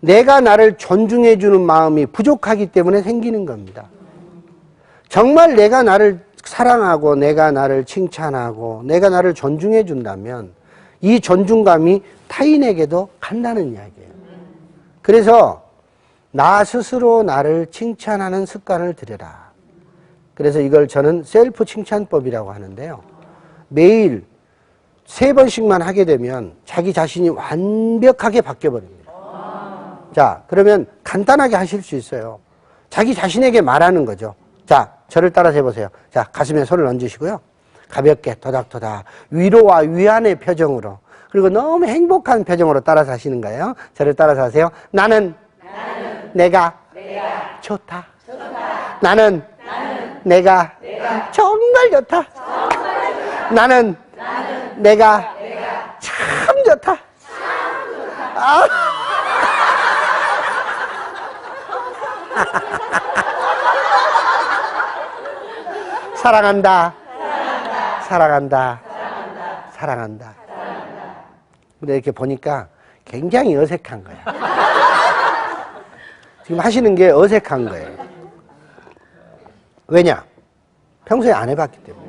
내가 나를 존중해주는 마음이 부족하기 때문에 생기는 겁니다. 정말 내가 나를 사랑하고 내가 나를 칭찬하고 내가 나를 존중해 준다면 이 존중감이 타인에게도 간다는 이야기예요. 그래서 나 스스로 나를 칭찬하는 습관을 들여라. 그래서 이걸 저는 셀프 칭찬법이라고 하는데요. 매일 3번씩만 하게 되면 자기 자신이 완벽하게 바뀌어버립니다. 자, 그러면 간단하게 하실 수 있어요. 자기 자신에게 말하는 거죠. 자, 저를 따라서 해보세요. 자, 가슴에 손을 얹으시고요. 가볍게 토닥토닥 위로와 위안의 표정으로, 그리고 너무 행복한 표정으로 따라서 하시는 거예요. 저를 따라서 하세요. 나는 내가 좋다. 나는 내가 정말 좋다. 나는 내가 참 좋다. 아. 사랑한다. 사랑한다. 사랑한다. 근데 이렇게 보니까 굉장히 어색한 거야. 지금 하시는 게 어색한 거예요. 왜냐? 평소에 안 해봤기 때문에.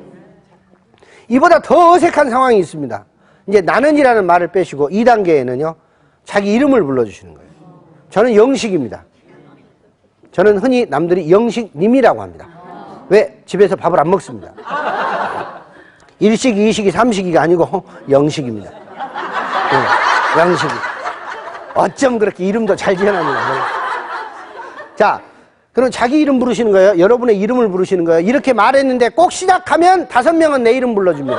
이보다 더 어색한 상황이 있습니다. 이제 나는이라는 말을 빼시고 2단계에는요, 자기 이름을 불러주시는 거예요. 저는 영식입니다. 저는 흔히 남들이 영식님이라고 합니다. 왜? 집에서 밥을 안 먹습니다. 1식, 2식이, 3식이가 아니고 영식입니다. 네, 영식이. 어쩜 그렇게 이름도 잘 지어놨는가. 자, 그럼 자기 이름 부르시는 거예요? 여러분의 이름을 부르시는 거예요? 이렇게 말했는데 꼭 시작하면 5명은 내 이름 불러줍니다.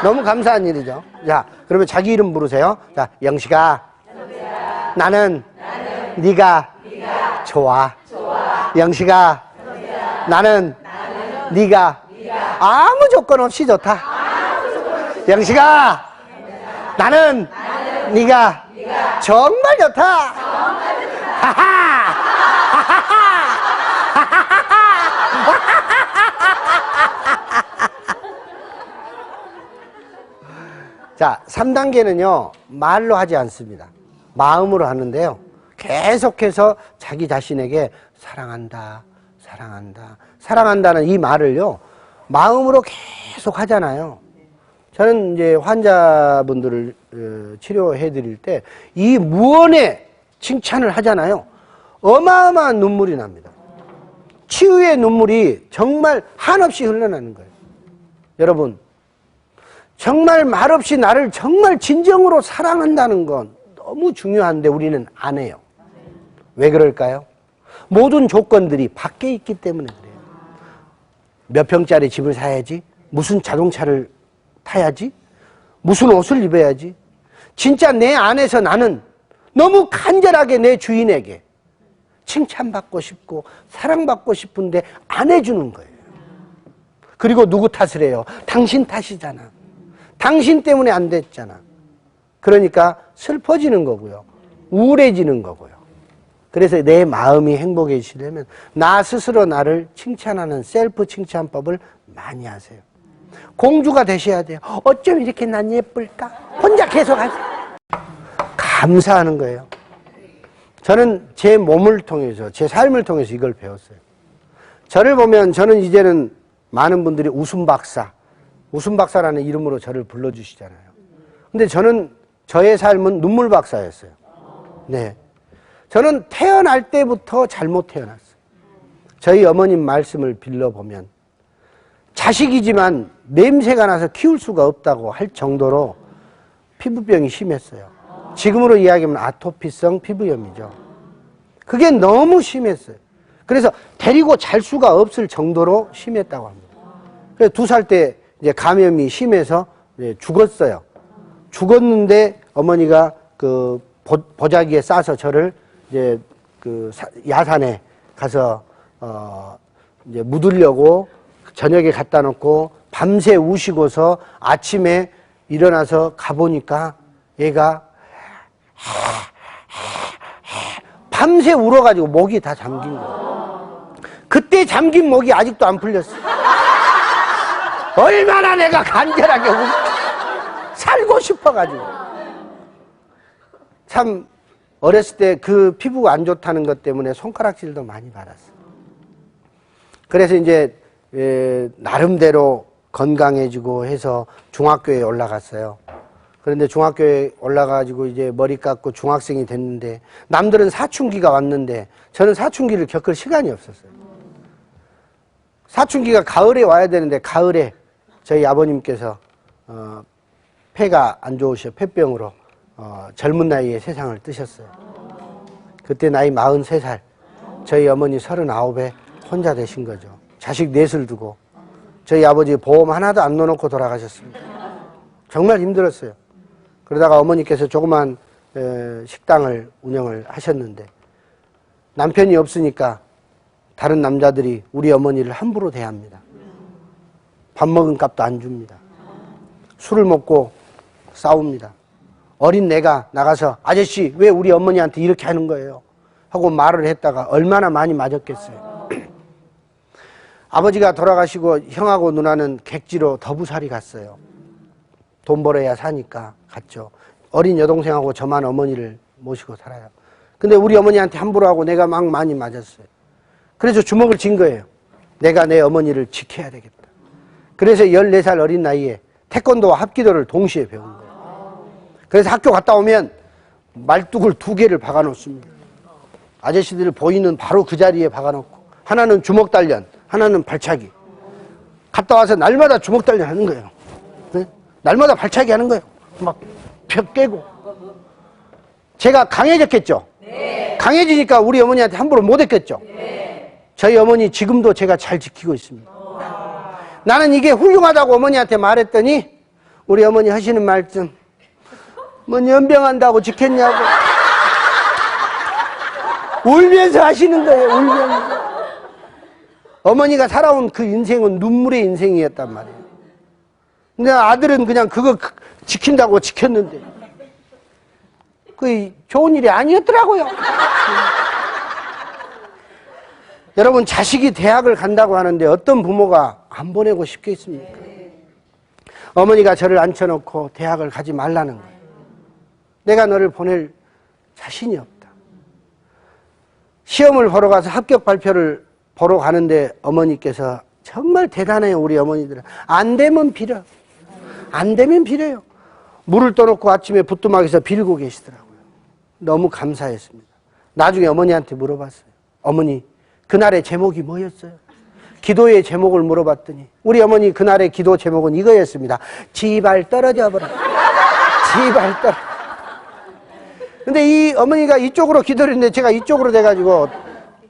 너무 감사한 일이죠. 자, 그러면 자기 이름 부르세요. 자, 영식아. 나는 네가 좋아. 영식아. 나는 네가 아무 조건 없이 좋다. 영식아. 나는 네가 정말 좋다. 하하. 자, 3단계는요, 말로 하지 않습니다. 마음으로 하는데요. 계속해서 자기 자신에게 사랑한다, 사랑한다, 사랑한다는 이 말을요, 마음으로 계속 하잖아요. 저는 이제 환자분들을 치료해 드릴 때 이 무언의 칭찬을 하잖아요. 어마어마한 눈물이 납니다. 치유의 눈물이 정말 한없이 흘러나는 거예요. 여러분, 정말 말없이 나를 정말 진정으로 사랑한다는 건 너무 중요한데 우리는 안 해요. 왜 그럴까요? 모든 조건들이 밖에 있기 때문에 그래요. 몇 평짜리 집을 사야지? 무슨 자동차를 타야지? 무슨 옷을 입어야지? 진짜 내 안에서 나는 너무 간절하게 내 주인에게 칭찬받고 싶고 사랑받고 싶은데 안 해주는 거예요. 그리고 누구 탓을 해요? 당신 탓이잖아. 당신 때문에 안 됐잖아. 그러니까 슬퍼지는 거고요. 우울해지는 거고요. 그래서 내 마음이 행복해지려면 나 스스로 나를 칭찬하는 셀프 칭찬법을 많이 하세요. 공주가 되셔야 돼요. 어쩜 이렇게 난 예쁠까? 혼자 계속 하세요. 감사하는 거예요. 저는 제 몸을 통해서, 제 삶을 통해서 이걸 배웠어요. 저를 보면 저는 이제는 많은 분들이 웃음박사라는 이름으로 저를 불러주시잖아요. 근데 저는 저의 삶은 눈물 박사였어요. 네. 저는 태어날 때부터 잘못 태어났어요. 저희 어머님 말씀을 빌려보면 자식이지만 냄새가 나서 키울 수가 없다고 할 정도로 피부병이 심했어요. 지금으로 이야기하면 아토피성 피부염이죠. 그게 너무 심했어요. 그래서 데리고 잘 수가 없을 정도로 심했다고 합니다. 그래서 2살 때 이제 감염이 심해서 이제 죽었어요. 죽었는데 어머니가 그 보자기에 싸서 저를 이제 그 야산에 가서 이제 묻으려고 저녁에 갖다 놓고 밤새 우시고서 아침에 일어나서 가보니까 얘가 밤새 울어가지고 목이 다 잠긴 거예요. 그때 잠긴 목이 아직도 안 풀렸어. 얼마나 내가 간절하게 살고 싶어가지고. 참 어렸을 때 그 피부가 안 좋다는 것 때문에 손가락질도 많이 받았어요. 그래서 이제 나름대로 건강해지고 해서 중학교에 올라갔어요. 그런데 중학교에 올라가지고 이제 머리 깎고 중학생이 됐는데 남들은 사춘기가 왔는데 저는 사춘기를 겪을 시간이 없었어요. 사춘기가 가을에 와야 되는데 가을에 저희 아버님께서 폐가 안 좋으셔 폐병으로 젊은 나이에 세상을 뜨셨어요. 그때 나이 43살, 저희 어머니 39에 혼자 되신 거죠. 자식 넷을 두고 저희 아버지 보험 하나도 안 넣어놓고 돌아가셨습니다. 정말 힘들었어요. 그러다가 어머니께서 조그만 식당을 운영을 하셨는데 남편이 없으니까 다른 남자들이 우리 어머니를 함부로 대합니다. 밥 먹은 값도 안 줍니다. 술을 먹고 싸웁니다. 어린 내가 나가서 아저씨 왜 우리 어머니한테 이렇게 하는 거예요? 하고 말을 했다가 얼마나 많이 맞았겠어요. 아버지가 돌아가시고 형하고 누나는 객지로 더부살이 갔어요. 돈 벌어야 사니까 갔죠. 어린 여동생하고 저만 어머니를 모시고 살아요. 근데 우리 어머니한테 함부로 하고 내가 막 많이 맞았어요. 그래서 주먹을 쥔 거예요. 내가 내 어머니를 지켜야 되겠다. 그래서 14살 어린 나이에 태권도와 합기도를 동시에 배운 거예요. 그래서 학교 갔다 오면 말뚝을 2개를 박아놓습니다. 아저씨들 보이는 바로 그 자리에 박아놓고 하나는 주먹 단련, 하나는 발차기. 갔다 와서 날마다 주먹 단련 하는 거예요. 네? 날마다 발차기 하는 거예요. 막 벽 깨고. 제가 강해졌겠죠? 네. 강해지니까 우리 어머니한테 함부로 못했겠죠? 네. 저희 어머니 지금도 제가 잘 지키고 있습니다. 나는 이게 훌륭하다고 어머니한테 말했더니 우리 어머니 하시는 말씀, 뭐 연병한다고 지켰냐고 울면서 하시는 거예요. 울면서. 어머니가 살아온 그 인생은 눈물의 인생이었단 말이에요. 근데 아들은 그냥 그거 지킨다고 지켰는데 그 좋은 일이 아니었더라고요. 여러분, 자식이 대학을 간다고 하는데 어떤 부모가 안 보내고 싶겠습니까? 어머니가 저를 앉혀놓고 대학을 가지 말라는 거예요. 내가 너를 보낼 자신이 없다. 시험을 보러 가서 합격 발표를 보러 가는데 어머니께서 정말 대단해요. 우리 어머니들은 안 되면 빌어. 안 되면 빌어요. 물을 떠놓고 아침에 부뚜막에서 빌고 계시더라고요. 너무 감사했습니다. 나중에 어머니한테 물어봤어요. 어머니, 그날의 제목이 뭐였어요? 기도의 제목을 물어봤더니 우리 어머니 그날의 기도 제목은 이거였습니다. 지발 떨어져 버려. 지발 떨어져. 근데 이 어머니가 이쪽으로 기도를 했는데 제가 이쪽으로 돼가지고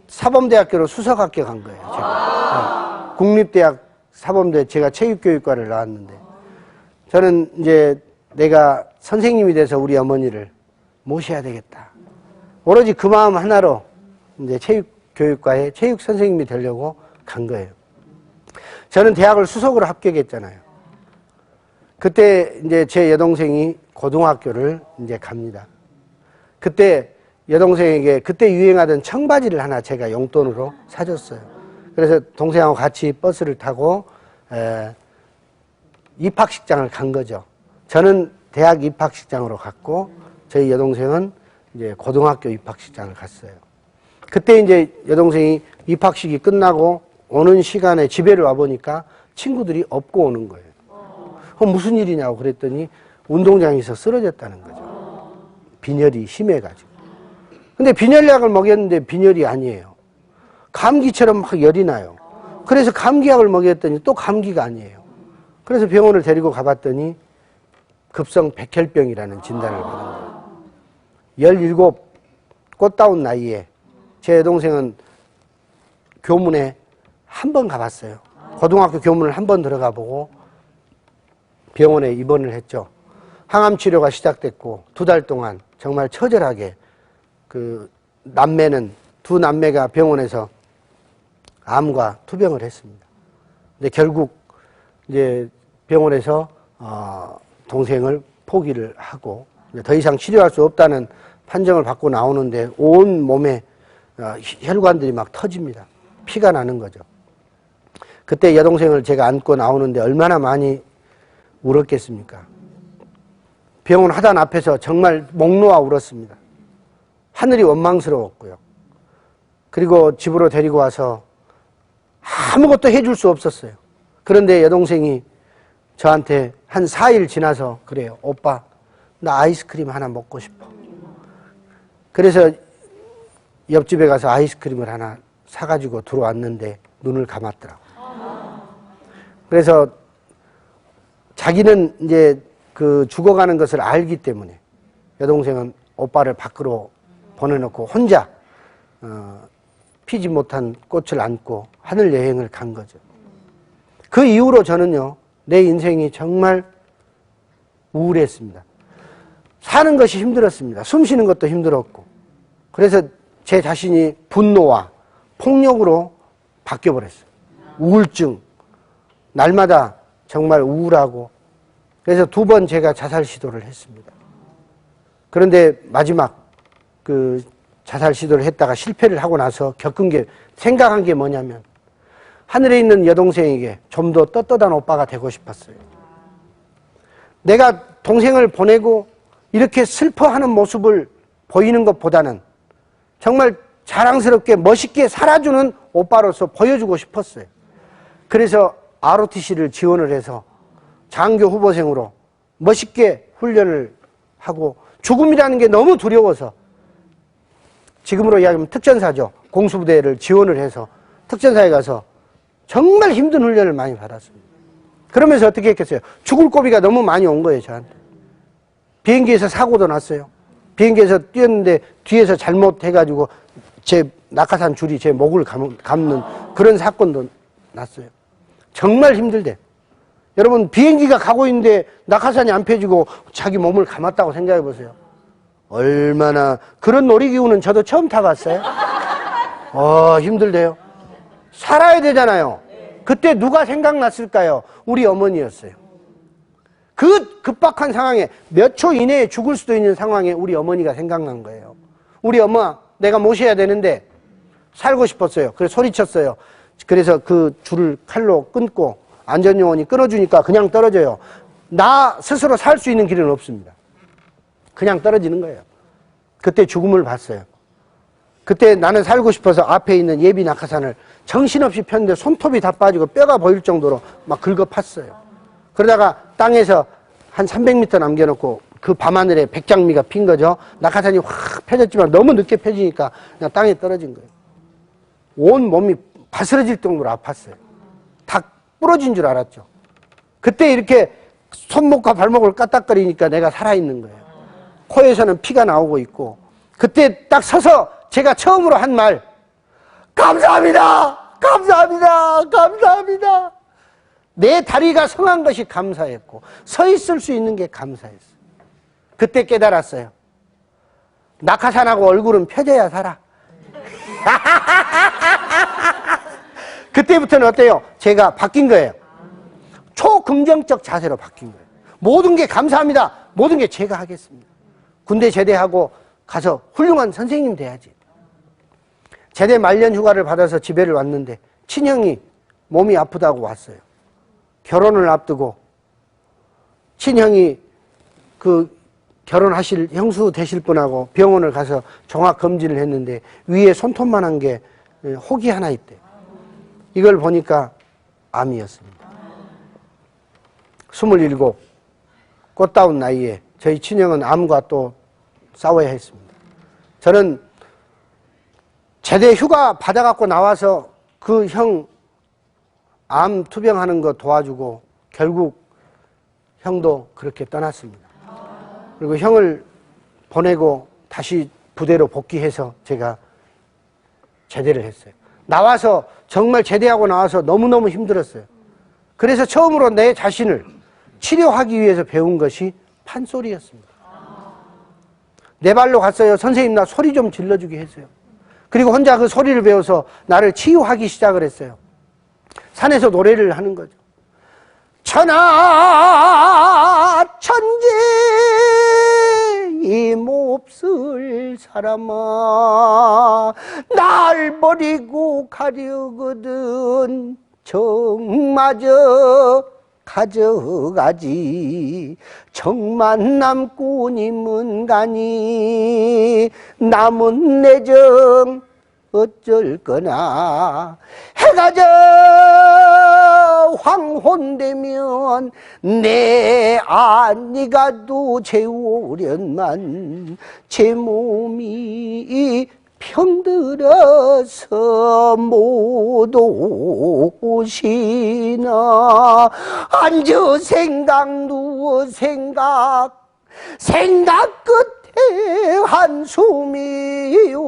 사범대학교로 수석학교 간 거예요. 제가. 국립대학 사범대 제가 체육교육과를 나왔는데 저는 이제 내가 선생님이 돼서 우리 어머니를 모셔야 되겠다. 오로지 그 마음 하나로 이제 체육교육과에 체육 선생님이 되려고 간 거예요. 저는 대학을 수석으로 합격했잖아요. 그때 이제 제 여동생이 고등학교를 이제 갑니다. 그때 여동생에게 그때 유행하던 청바지를 하나 제가 용돈으로 사줬어요. 그래서 동생하고 같이 버스를 타고 입학식장을 간 거죠. 저는 대학 입학식장으로 갔고 저희 여동생은 이제 고등학교 입학식장을 갔어요. 그때 이제 여동생이 입학식이 끝나고 오는 시간에 집에를 와보니까 친구들이 업고 오는 거예요. 무슨 일이냐고 그랬더니 운동장에서 쓰러졌다는 거죠. 빈혈이 심해가지고. 근데 빈혈약을 먹였는데 빈혈이 아니에요. 감기처럼 막 열이 나요. 그래서 감기약을 먹였더니 또 감기가 아니에요. 그래서 병원을 데리고 가봤더니 급성 백혈병이라는 진단을 받은 거예요. 17 꽃다운 나이에 제 여동생은 교문에 한 번 가봤어요. 고등학교 교문을 한 번 들어가 보고 병원에 입원을 했죠. 항암 치료가 시작됐고 2달 동안 정말 처절하게 그 남매는 두 남매가 병원에서 암과 투병을 했습니다. 근데 결국 이제 병원에서 동생을 포기를 하고 더 이상 치료할 수 없다는 판정을 받고 나오는데 온 몸에 혈관들이 막 터집니다. 피가 나는 거죠. 그때 여동생을 제가 안고 나오는데 얼마나 많이 울었겠습니까? 병원 하단 앞에서 정말 목 놓아 울었습니다. 하늘이 원망스러웠고요. 그리고 집으로 데리고 와서 아무것도 해줄 수 없었어요. 그런데 여동생이 저한테 한 4일 지나서 그래요. 오빠, 나 아이스크림 하나 먹고 싶어. 그래서 옆집에 가서 아이스크림을 하나 사가지고 들어왔는데 눈을 감았더라고요. 그래서 자기는 이제 그 죽어가는 것을 알기 때문에 여동생은 오빠를 밖으로 보내놓고 혼자 피지 못한 꽃을 안고 하늘 여행을 간 거죠. 그 이후로 저는요, 내 인생이 정말 우울했습니다. 사는 것이 힘들었습니다. 숨 쉬는 것도 힘들었고. 그래서 제 자신이 분노와 폭력으로 바뀌어버렸어요. 우울증. 날마다 정말 우울하고. 그래서 2번 제가 자살 시도를 했습니다. 그런데 마지막 그 자살 시도를 했다가 실패를 하고 나서 겪은 게, 생각한 게 뭐냐면, 하늘에 있는 여동생에게 좀 더 떳떳한 오빠가 되고 싶었어요. 내가 동생을 보내고 이렇게 슬퍼하는 모습을 보이는 것보다는 정말 자랑스럽게 멋있게 살아주는 오빠로서 보여주고 싶었어요. 그래서 ROTC를 지원을 해서 장교 후보생으로 멋있게 훈련을 하고, 죽음이라는 게 너무 두려워서, 지금으로 이야기하면 특전사죠. 공수부대를 지원을 해서 특전사에 가서 정말 힘든 훈련을 많이 받았습니다. 그러면서 어떻게 했겠어요? 죽을 고비가 너무 많이 온 거예요, 저한테. 비행기에서 사고도 났어요. 비행기에서 뛰었는데 뒤에서 잘못해가지고 제 낙하산 줄이 제 목을 감는 그런 사건도 났어요. 정말 힘들대. 여러분, 비행기가 가고 있는데 낙하산이 안 펴지고 자기 몸을 감았다고 생각해 보세요. 얼마나. 그런 놀이기구는 저도 처음 타봤어요. 힘들대요. 살아야 되잖아요. 그때 누가 생각났을까요? 우리 어머니였어요. 그 급박한 상황에, 몇 초 이내에 죽을 수도 있는 상황에 우리 어머니가 생각난 거예요. 우리 엄마, 내가 모셔야 되는데 살고 싶었어요. 그래서 소리쳤어요. 그래서 그 줄을 칼로 끊고 안전요원이 끊어주니까 그냥 떨어져요. 나 스스로 살 수 있는 길은 없습니다. 그냥 떨어지는 거예요. 그때 죽음을 봤어요. 그때 나는 살고 싶어서 앞에 있는 예비 낙하산을 정신없이 폈는데 손톱이 다 빠지고 뼈가 보일 정도로 막 긁어 팠어요. 그러다가 땅에서 한 300m 남겨놓고 그 밤하늘에 백장미가 핀 거죠. 낙하산이 확 펴졌지만 너무 늦게 펴지니까 그냥 땅에 떨어진 거예요. 온 몸이 바스러질 정도로 아팠어요. 다 부러진 줄 알았죠. 그때 이렇게 손목과 발목을 까딱거리니까 내가 살아있는 거예요. 코에서는 피가 나오고 있고, 그때 딱 서서 제가 처음으로 한 말, 감사합니다! 감사합니다! 감사합니다! 내 다리가 성한 것이 감사했고, 서 있을 수 있는 게 감사했어요. 그때 깨달았어요. 낙하산하고 얼굴은 펴져야 살아. 그때부터는 어때요? 제가 바뀐 거예요. 초긍정적 자세로 바뀐 거예요. 모든 게 감사합니다. 모든 게 제가 하겠습니다. 군대 제대하고 가서 훌륭한 선생님 돼야지. 제대 말년 휴가를 받아서 집에를 왔는데 친형이 몸이 아프다고 왔어요. 결혼을 앞두고 친형이 그 결혼하실 형수 되실 분하고 병원을 가서 종합검진을 했는데 위에 손톱만한 게 혹이 하나 있대. 이걸 보니까 암이었습니다. 27, 꽃다운 나이에 저희 친형은 암과 또 싸워야 했습니다. 저는 제대 휴가 받아갖고 나와서 그 형 암 투병하는 거 도와주고 결국 형도 그렇게 떠났습니다. 그리고 형을 보내고 다시 부대로 복귀해서 제가 제대를 했어요. 나와서 정말 제대하고 나와서 너무너무 힘들었어요. 그래서 처음으로 내 자신을 치료하기 위해서 배운 것이 판소리였습니다. 내 발로 갔어요. 선생님, 나 소리 좀 질러주게 했어요. 그리고 혼자 그 소리를 배워서 나를 치유하기 시작을 했어요. 산에서 노래를 하는 거죠. 천하 천지 이 몹쓸 사람아 날 버리고 가려거든 정마저 가져가지. 정만 남고 님은 가니 남은 내 정 어쩔 거나. 해가 저 황혼되면 내 안니가도 재우련만 제 몸이 병들어서 못 오시나. 앉아 생각 누워 생각 끝에 한숨이요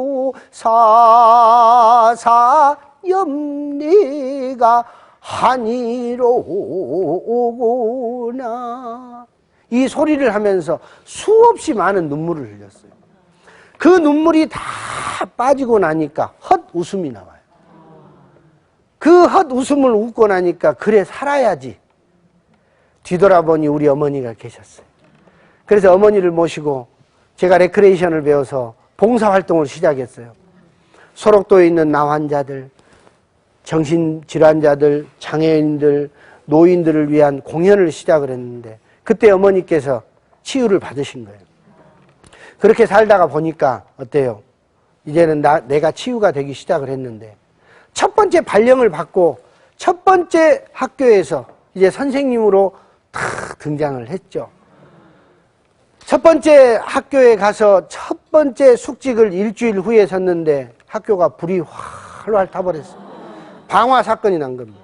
사사염리가 하니로구나. 이 소리를 하면서 수없이 많은 눈물을 흘렸어요. 그 눈물이 다 빠지고 나니까 헛웃음이 나와요. 그 헛웃음을 웃고 나니까 그래 살아야지. 뒤돌아보니 우리 어머니가 계셨어요. 그래서 어머니를 모시고 제가 레크레이션을 배워서 봉사활동을 시작했어요. 소록도에 있는 나환자들, 정신질환자들, 장애인들, 노인들을 위한 공연을 시작을 했는데 그때 어머니께서 치유를 받으신 거예요. 그렇게 살다가 보니까 어때요? 이제는 내가 치유가 되기 시작을 했는데 첫 번째 발령을 받고 첫 번째 학교에서 이제 선생님으로 탁 등장을 했죠. 첫 번째 학교에 가서 첫 번째 숙직을 일주일 후에 섰는데 학교가 불이 활활 타버렸어요. 방화 사건이 난 겁니다.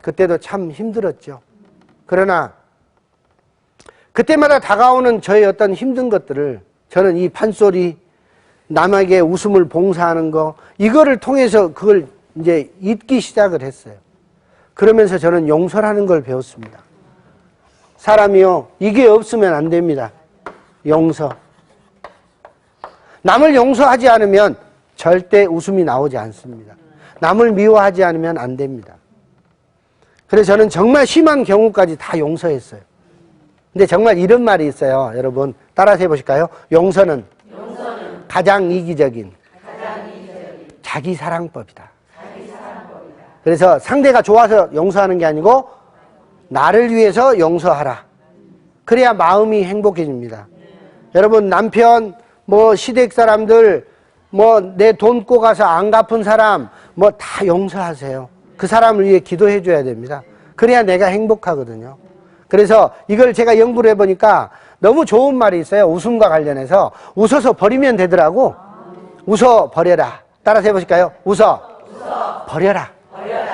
그때도 참 힘들었죠. 그러나 그때마다 다가오는 저의 어떤 힘든 것들을 저는 이 판소리, 남에게 웃음을 봉사하는 거, 이거를 통해서 그걸 이제 잊기 시작을 했어요. 그러면서 저는 용서라는 걸 배웠습니다. 사람이요, 이게 없으면 안 됩니다. 용서. 남을 용서하지 않으면 절대 웃음이 나오지 않습니다. 남을 미워하지 않으면 안 됩니다. 그래서 저는 정말 심한 경우까지 다 용서했어요. 근데 정말 이런 말이 있어요. 여러분 따라서 해보실까요? 용서는 가장 이기적인 자기 사랑법이다. 그래서 상대가 좋아서 용서하는 게 아니고 나를 위해서 용서하라. 그래야 마음이 행복해집니다. 여러분 남편, 시댁 사람들, 내 돈 꼬가서 안 갚은 사람 다 용서하세요. 그 사람을 위해 기도해 줘야 됩니다. 그래야 내가 행복하거든요. 그래서 이걸 제가 연구를 해보니까 너무 좋은 말이 있어요. 웃음과 관련해서. 웃어서 버리면 되더라고. 웃어 버려라. 따라서 해보실까요? 웃어 버려라.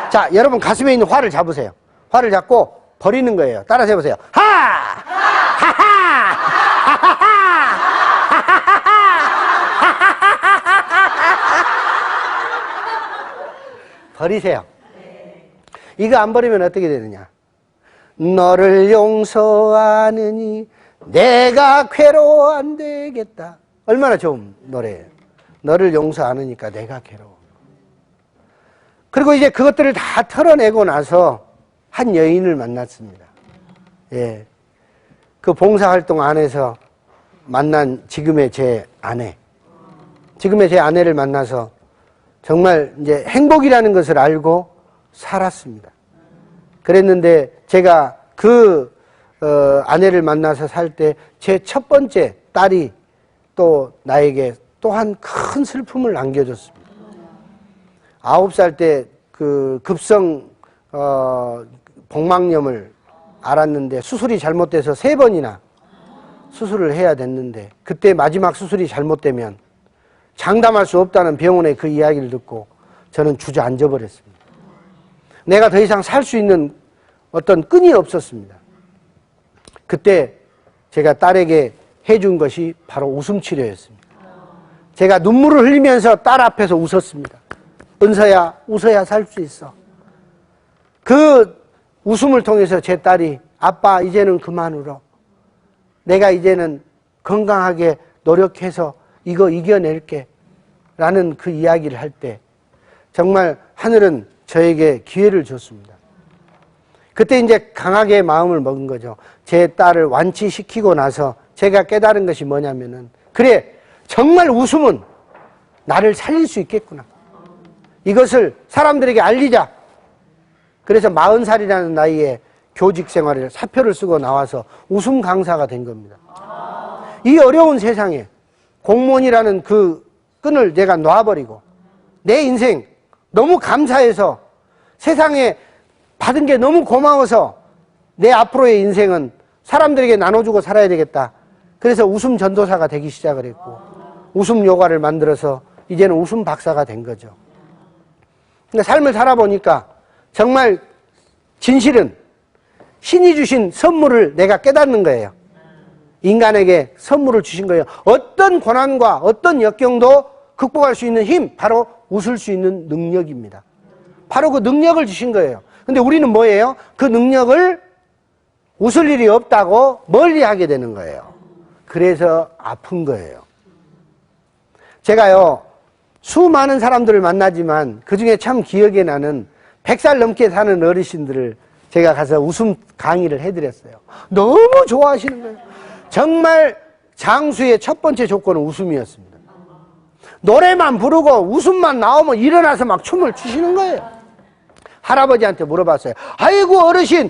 자, 여러분 가슴에 있는 화를 잡으세요. 화를 잡고 버리는 거예요. 따라서 해보세요. 버리세요. 이거 안 버리면 어떻게 되느냐? 너를 용서하느니 내가 괴로워 안 되겠다. 얼마나 좋은 노래예요. 너를 용서하느니까 내가 괴로워. 그리고 이제 그것들을 다 털어내고 나서 한 여인을 만났습니다. 예. 그 봉사활동 안에서 만난 지금의 제 아내. 지금의 제 아내를 만나서 정말 이제 행복이라는 것을 알고 살았습니다. 그랬는데 제가 그 아내를 만나서 살 때 제 첫 번째 딸이 또 나에게 또한 큰 슬픔을 안겨줬습니다. 9살 때 그 급성 복막염을 알았는데 수술이 잘못돼서 3번이나 수술을 해야 됐는데 그때 마지막 수술이 잘못되면 장담할 수 없다는 병원의 그 이야기를 듣고 저는 주저앉아 버렸습니다. 내가 더 이상 살 수 있는 어떤 끈이 없었습니다. 그때 제가 딸에게 해준 것이 바로 웃음 치료였습니다. 제가 눈물을 흘리면서 딸 앞에서 웃었습니다. 은서야, 웃어야 살 수 있어. 그 웃음을 통해서 제 딸이 아빠 이제는 그만 울어. 내가 이제는 건강하게 노력해서 이거 이겨낼게. 라는 그 이야기를 할 때 정말 하늘은 저에게 기회를 줬습니다. 그때 이제 강하게 마음을 먹은 거죠. 제 딸을 완치시키고 나서 제가 깨달은 것이 뭐냐면은 그래, 정말 웃음은 나를 살릴 수 있겠구나. 이것을 사람들에게 알리자. 그래서 40살이라는 나이에 교직 생활을 사표를 쓰고 나와서 웃음 강사가 된 겁니다. 이 어려운 세상에 공무원이라는 그 끈을 내가 놔버리고 내 인생 너무 감사해서 세상에 받은 게 너무 고마워서 내 앞으로의 인생은 사람들에게 나눠주고 살아야 되겠다. 그래서 웃음 전도사가 되기 시작을 했고 웃음 요가를 만들어서 이제는 웃음 박사가 된 거죠. 근데 삶을 살아보니까 정말 진실은 신이 주신 선물을 내가 깨닫는 거예요. 인간에게 선물을 주신 거예요. 어떤 고난과 어떤 역경도 극복할 수 있는 힘, 바로 웃을 수 있는 능력입니다. 바로 그 능력을 주신 거예요. 근데 우리는 뭐예요? 그 능력을 웃을 일이 없다고 멀리하게 되는 거예요. 그래서 아픈 거예요. 제가요, 수많은 사람들을 만나지만 그중에 참 기억에 나는 100살 넘게 사는 어르신들을 제가 가서 웃음 강의를 해드렸어요. 너무 좋아하시는 거예요. 정말 장수의 첫 번째 조건은 웃음이었습니다. 노래만 부르고 웃음만 나오면 일어나서 막 춤을 추시는 거예요. 할아버지한테 물어봤어요. 아이고 어르신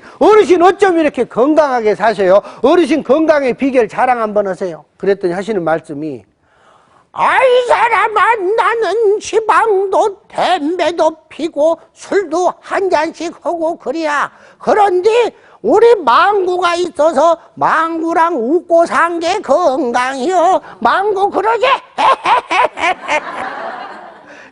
어쩜 이렇게 건강하게 사셔요? 어르신 건강의 비결 자랑 한번 하세요. 그랬더니 하시는 말씀이, 아이 사람아, 나는 지방도 담배도 피고 술도 한 잔씩 하고 그래야. 그런데 우리 망구가 있어서 망구랑 웃고 산 게 건강이요. 망구 그러지?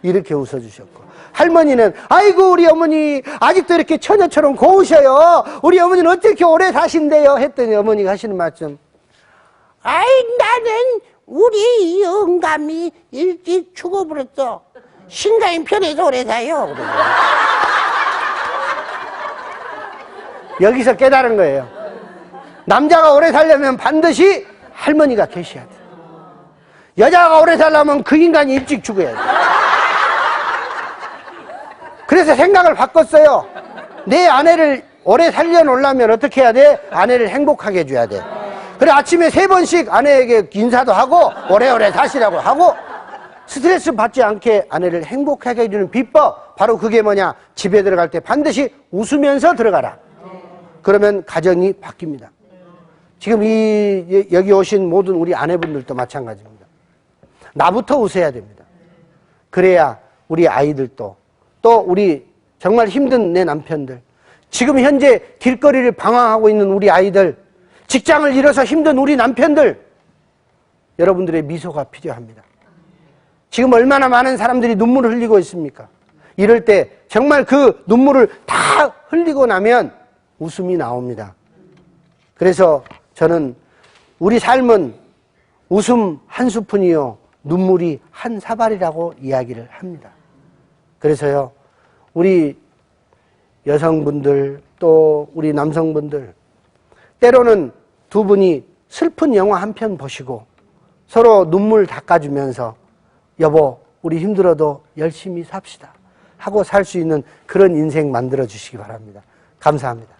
이렇게 웃어주셨고, 할머니는 아이고 우리 어머니 아직도 이렇게 처녀처럼 고우셔요. 우리 어머니는 어떻게 오래 사신대요? 했더니 어머니가 하시는 말씀, 아이 나는 우리 영감이 일찍 죽어버렸어. 신강이 편해서 오래 사요. 여기서 깨달은 거예요. 남자가 오래 살려면 반드시 할머니가 계셔야 돼. 여자가 오래 살려면 그 인간이 일찍 죽어야 돼. 그래서 생각을 바꿨어요. 내 아내를 오래 살려놓으려면 어떻게 해야 돼? 아내를 행복하게 해줘야 돼. 그래 아침에 3번씩 아내에게 인사도 하고 오래오래 사시라고 하고 스트레스 받지 않게 아내를 행복하게 해주는 비법, 바로 그게 뭐냐? 집에 들어갈 때 반드시 웃으면서 들어가라. 그러면 가정이 바뀝니다. 지금 여기 오신 모든 우리 아내분들도 마찬가지입니다. 나부터 웃어야 됩니다. 그래야 우리 아이들도, 또 우리 정말 힘든 내 남편들, 지금 현재 길거리를 방황하고 있는 우리 아이들, 직장을 잃어서 힘든 우리 남편들, 여러분들의 미소가 필요합니다. 지금 얼마나 많은 사람들이 눈물을 흘리고 있습니까? 이럴 때 정말 그 눈물을 다 흘리고 나면 웃음이 나옵니다. 그래서 저는 우리 삶은 웃음 한 스푼이요 눈물이 한 사발이라고 이야기를 합니다. 그래서요, 우리 여성분들 또 우리 남성분들, 때로는 두 분이 슬픈 영화 한 편 보시고 서로 눈물 닦아주면서 여보 우리 힘들어도 열심히 삽시다 하고 살 수 있는 그런 인생 만들어 주시기 바랍니다. 감사합니다.